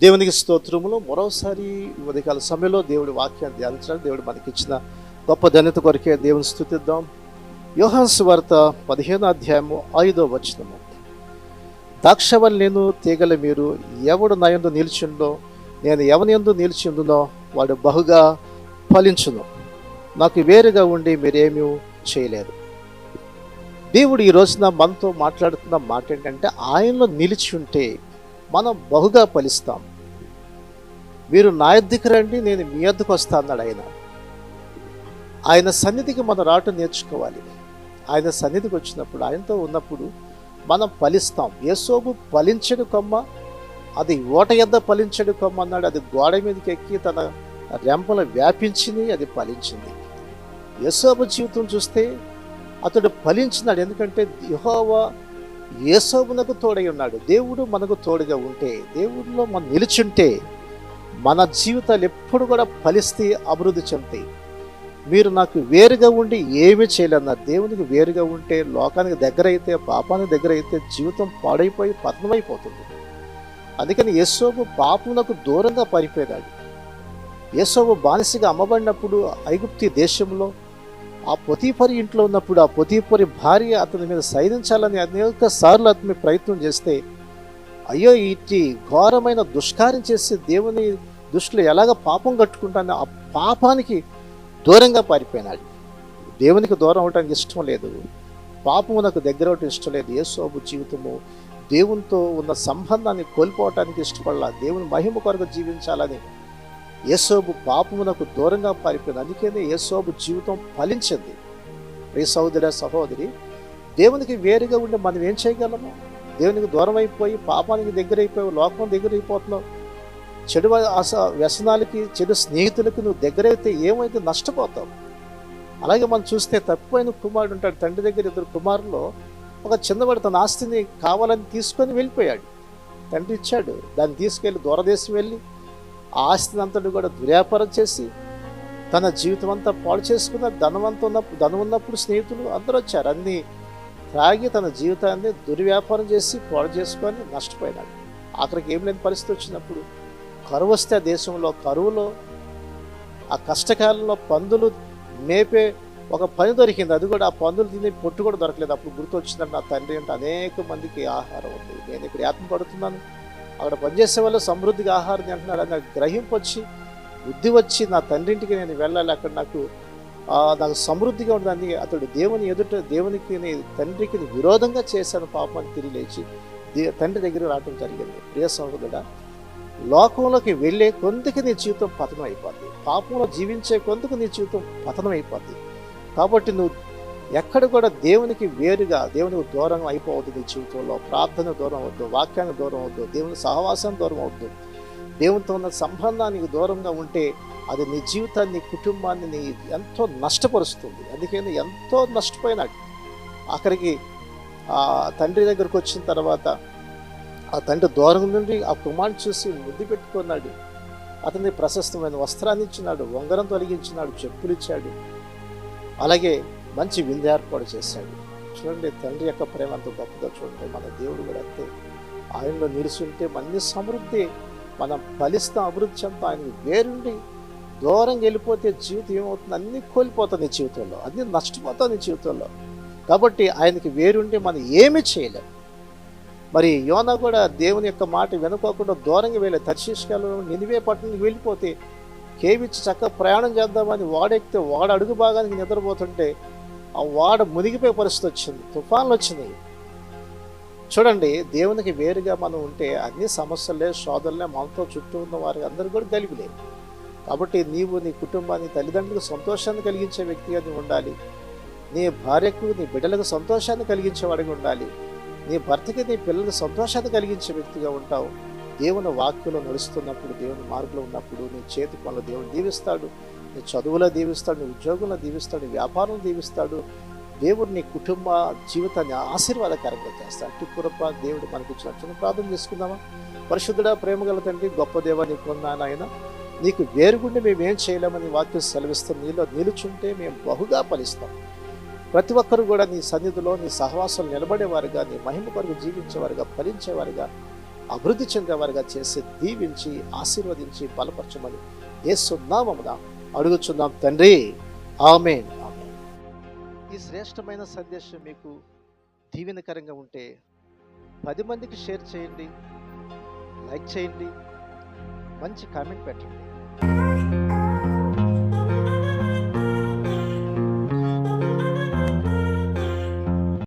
దేవునికి స్తోత్రములు. మరోసారి ఉదయకాల సమయంలో దేవుడి వాక్యాన్ని ధ్యానించడానికి దేవుడు మనకిచ్చిన గొప్ప ధన్యత కొరకే దేవుని స్తుతిద్దాం. యోహాను సువార్త 15వ అధ్యాయము 5వ వచనము. ద్రాక్షవల్లి నేను తీగల మీరు, ఎవడు నా యందు నిలిచిండో నేను ఎవని యందు నిలిచిందునో వాడు బహుగా ఫలించును. నాకు వేరుగా ఉండి మీరేమీ చేయలేరు. దేవుడు ఈ రోజున మనతో మాట్లాడుతున్న మాట ఏంటంటే, ఆయనలో నిలిచి ఉంటే మనం బహుగా ఫలిస్తాం. మీరు నా యొద్దకు రండి, నేను మీ యొద్దకు వస్తా అన్నాడు ఆయన. ఆయన సన్నిధికి మనం రావటం నేర్చుకోవాలి. ఆయన సన్నిధికి వచ్చినప్పుడు, ఆయనతో ఉన్నప్పుడు మనం ఫలిస్తాం. యేసోబు ఫలించడు కొమ్మ, అది ఓట యొద్ద ఫలించడు కొమ్మ అన్నాడు. అది గోడ మీదకి ఎక్కి తన రెంపలు వ్యాపించింది, అది ఫలించింది. యేసోబు జీవితం చూస్తే అతడు ఫలించినాడు. ఎందుకంటే యెహోవా యేసోబునకు తోడై ఉన్నాడు. దేవుడు మనకు తోడుగా ఉంటే, దేవుడిలో మనం నిలిచుంటే మన జీవితాలు ఎప్పుడు కూడా ఫలిస్తే అభివృద్ధి చెందుతాయి. మీరు నాకు వేరుగా ఉండి ఏమీ చేయలేదన్నారు. దేవునికి వేరుగా ఉంటే, లోకానికి దగ్గర అయితే, పాపానికి దగ్గర అయితే జీవితం పాడైపోయి పతనమైపోతుంది. అందుకని యేసోబు పాపమునకు దూరంగా పారిపోయాడు. యేసోబు బానిసగా అమ్మబడినప్పుడు ఐగుప్తు దేశంలో ఆ పొతీఫరి ఇంట్లో ఉన్నప్పుడు ఆ పొతీఫరి భార్య అతని మీద సైనించాలని అనేక సార్లు అతని ప్రయత్నం చేస్తే, అయ్యో ఇట్టి ఘోరమైన దుష్కార్యం చేసి దేవుని దృష్టిలో ఎలాగ పాపం కట్టుకుంటానో ఆ పాపానికి దూరంగా పారిపోయినాడు. దేవునికి దూరం అవడానికి ఇష్టం లేదు, పాపమునకు దగ్గర అవటం ఇష్టం లేదు. యేసోబు జీవితము దేవునితో ఉన్న సంబంధాన్ని కోల్పోవటానికి ఇష్టపడాల. దేవుని మహిమ కొరకు జీవించాలని యేసోబు పాపమునకు దూరంగా పారిపోయింది. అందుకనే యేసోబు జీవితం ఫలించింది. ప్రియ సహోదర సహోదరి, దేవునికి వేరుగా ఉండి మనం ఏం చేయగలము? దేవునికి దూరం అయిపోయి, పాపానికి దగ్గర అయిపోయి, లోకం దగ్గర అయిపోతున్నావు. చెడు వ్యసనాలకి, చెడు స్నేహితులకి నువ్వు దగ్గరైతే ఏమైతే నష్టపోతావు. అలాగే మనం చూస్తే తప్పిపోయిన కుమారుడు ఉంటాడు. తండ్రి దగ్గర ఇద్దరు కుమారుల్లో ఒక చిన్నవాడు తన ఆస్తిని కావాలని తీసుకొని వెళ్ళిపోయాడు. తండ్రి ఇచ్చాడు, దాన్ని తీసుకెళ్ళి దూరదేశం వెళ్ళి ఆ ఆస్తిని అంతటి కూడా దుర్వ్యాపారం చేసి తన జీవితం అంతా పాడు చేసుకున్న. ధనం ఉన్నప్పుడు స్నేహితులు అందరూ వచ్చారు, అన్నీ త్రాగి తన జీవితాన్ని దుర్వ్యాపారం చేసి పాడు చేసుకొని నష్టపోయినాడు. ఆఖరికి ఏం లేని పరిస్థితి వచ్చినప్పుడు కరువు వస్తే ఆ దేశంలో, కరువులో ఆ కష్టకాలంలో పందులు మేపే ఒక పని దొరికింది. అది కూడా ఆ పందులు తినే పొట్టు కూడా దొరకలేదు. అప్పుడు గుర్తు వచ్చిందంటే, నా తండ్రి అంటే అనేక మందికి ఆహారం ఉంది, నేను ఇక్కడ యాత్న పడుతున్నాను, అక్కడ పనిచేసే వాళ్ళు సమృద్ధిగా ఆహారం తింటున్నారు అని నాకు గ్రహింపు వచ్చి, బుద్ధి వచ్చి, నా తండ్రింటికి నేను వెళ్ళాలి, అక్కడ నాకు సమృద్ధిగా ఉందని అతడు దేవుని ఎదుట దేవునికి తండ్రికి విరోధంగా చేశాను పాపాన్ని తిరిగి లేచి తండ్రి దగ్గర రావడం జరిగింది. ప్రియ సహోదరుడా, లోకంలోకి వెళ్ళే కొందుకు నీ జీవితం పతనం అయిపోద్ది. పాపంలో జీవించే కొందుకు నీ జీవితం పతనం అయిపోద్ది. కాబట్టి నువ్వు ఎక్కడ కూడా దేవునికి వేరుగా, దేవునికి దూరం అయిపోవద్దు. నీ జీవితంలో ప్రార్థన దూరం అవద్దు, వాక్యానికి దూరం అవద్దు, దేవుని సహవాసం దూరం అవద్దు. దేవునితో ఉన్న సంబంధానికి దూరంగా ఉంటే అది నీ జీవితాన్ని, నీ కుటుంబాన్ని నీ ఎంతో నష్టపరుస్తుంది. అందుకని ఎంతో నష్టపోయినాడు. ఆఖరికి ఆ తండ్రి దగ్గరకు వచ్చిన తర్వాత ఆ తండ్రి దూరం నుండి ఆ కుమారుని చూసి ముద్దు పెట్టుకున్నాడు. అతన్ని ప్రశస్తమైన వస్త్రాన్ని ఇచ్చినాడు, ఉంగరం తొలగించినాడు, చెప్పులు ఇచ్చాడు, అలాగే మంచి విందు ఏర్పాటు చేశాడు. చూడండి, తండ్రి యొక్క ప్రేమ అంత గొప్పగా చూడండి. మన దేవుడు కూడా అంతే. ఆయనలో నిలిచుంటే మన సమృద్ధి, మనం ఫలిస్తాం, అభివృద్ధి చెందుతాం. ఆయనకి వేరుండి దూరంగా వెళ్ళిపోతే జీవితం ఏమవుతుంది? అన్నీ కోల్పోతాం నీ జీవితంలో, అన్నీ నష్టపోతాం నీ జీవితంలో. కాబట్టి ఆయనకి వేరుండి మనం ఏమీ చేయలేం. మరి యోనా కూడా దేవుని యొక్క మాట వినుకోకుండా దూరంగా వెళ్ళి తర్షీషులో నినివే పట్టణానికి వెళ్ళిపోతే, కేవిచ్చి చక్కగా ప్రయాణం చేద్దామని వాడెక్కితే వాడ అడుగు భాగానికి నిద్రపోతుంటే ఆ వాడ మునిగిపోయే పరిస్థితి వచ్చింది, తుఫాన్లు వచ్చినాయి. చూడండి, దేవునికి వేరుగా మనం ఉంటే అన్ని సమస్యలే, శోధనలే మనతో చుట్టూ ఉన్న వారికి అందరూ కూడా గలిపిలే. కాబట్టి నీవు నీ కుటుంబాన్ని, తల్లిదండ్రులకు సంతోషాన్ని కలిగించే వ్యక్తిగా నీవు ఉండాలి. నీ భార్యకు, నీ బిడ్డలకు సంతోషాన్ని కలిగించేవాడిగా ఉండాలి. నీ భర్తకి, నీ పిల్లలకు సంతోషాన్ని కలిగించే వ్యక్తిగా ఉంటావు. దేవుని వాక్యంలో నడుస్తున్నప్పుడు, దేవుని మార్గంలో ఉన్నప్పుడు నీ చేతి పనులు దేవుడు దీవిస్తాడు, నీ చదువులో దీవిస్తాడు, నీ ఉద్యోగంలో దీవిస్తాడు, నీ వ్యాపారంలో దీవిస్తాడు. దేవుడు నీ కుటుంబ జీవితాన్ని ఆశీర్వాదకరంగా చేస్తాడు. అట్టి కృప దేవుడు మనకి ఇచ్చినట్టు ప్రార్థన చేసుకుందామా? పరిశుద్ధుడా, ప్రేమగల తండ్రి, గొప్ప దేవా, నీకు వందనాలు నాయన. నీకు వేరుగుండి మేమేం చేయలేమని వాక్యం సెలవిస్తాం. నీలో నిలుచుంటే మేము బహుగా ఫలిస్తాం. ప్రతి ఒక్కరు కూడా నీ సన్నిధిలో, నీ సహవాసం నిలబడేవారుగా, నీ మహిమ కొరకు జీవించేవారుగా, ఫలించేవారుగా, అభివృద్ధి చెందేవారుగా చేసి దీవించి ఆశీర్వదించి బలపరచమని యేసు నామమున అడుగుచున్నాం తండ్రి. ఆమేన్. ఆమేన్. ఈ శ్రేష్టమైన సందేశం మీకు దీవెనకరంగా ఉంటే 10 మందికి షేర్ చేయండి, లైక్ చేయండి, మంచి కామెంట్ పెట్టండి.